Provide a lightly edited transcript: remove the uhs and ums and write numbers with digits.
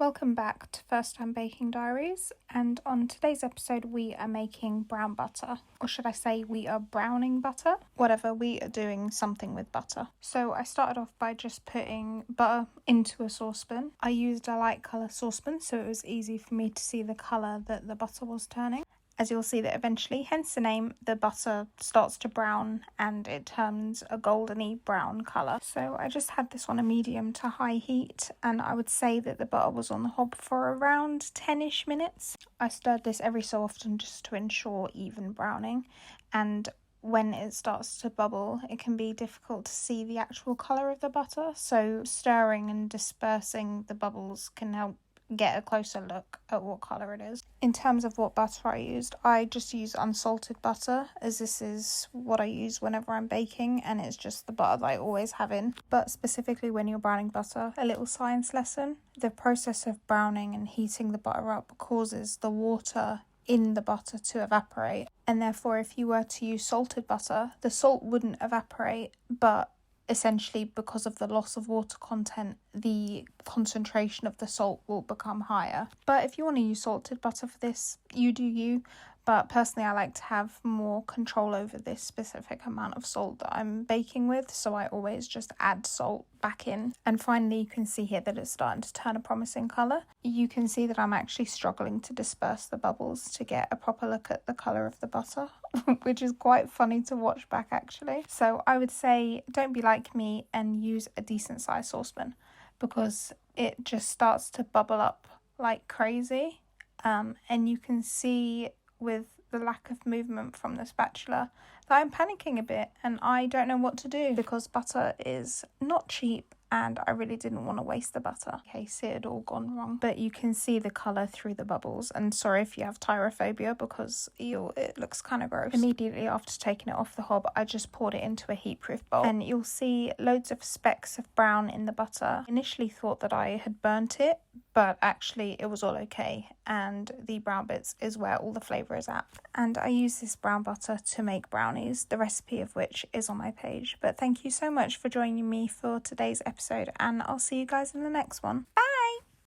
Welcome back to First Time Baking Diaries, and on today's episode we are making brown butter, or should I say we are browning butter? Whatever, we are doing something with butter. So I started off by just putting butter into a saucepan. I used a light colour saucepan so it was easy for me to see the colour that the butter was turning. As you'll see that eventually, hence the name, the butter starts to brown and it turns a goldeny brown colour. So I just had this on a medium to high heat, and I would say that the butter was on the hob for around 10-ish minutes. I stirred this every so often just to ensure even browning, and when it starts to bubble it can be difficult to see the actual colour of the butter, so stirring and dispersing the bubbles can help get a closer look at what colour it is. In terms of what butter I just use unsalted butter, as this is what I use whenever I'm baking and it's just the butter that I always have in. But specifically when you're browning butter, a little science lesson: the process of browning and heating the butter up causes the water in the butter to evaporate, and therefore if you were to use salted butter, the salt wouldn't evaporate, but essentially because of the loss of water content, the concentration of the salt will become higher. But if you want to use salted butter for this, you do you. But personally I like to have more control over this specific amount of salt that I'm baking with, so I always just add salt back in. And finally you can see here that it's starting to turn a promising colour. You can see that I'm actually struggling to disperse the bubbles to get a proper look at the colour of the butter, which is quite funny to watch back actually. So I would say don't be like me and use a decent sized saucepan, because it just starts to bubble up like crazy. And you can see with the lack of movement from the spatula that I'm panicking a bit and I don't know what to do, because butter is not cheap and I really didn't want to waste the butter in case it had all gone wrong. But you can see the colour through the bubbles, and sorry if you have tyrophobia because it looks kind of gross. Immediately after taking it off the hob, I just poured it into a heat-proof bowl, and you'll see loads of specks of brown in the butter. I initially thought that I had burnt it, but actually it was all okay, and the brown bits is where all the flavour is at. And I use this brown butter to make brownies, the recipe of which is on my page. But thank you so much for joining me for today's episode, and I'll see you guys in the next one. Bye!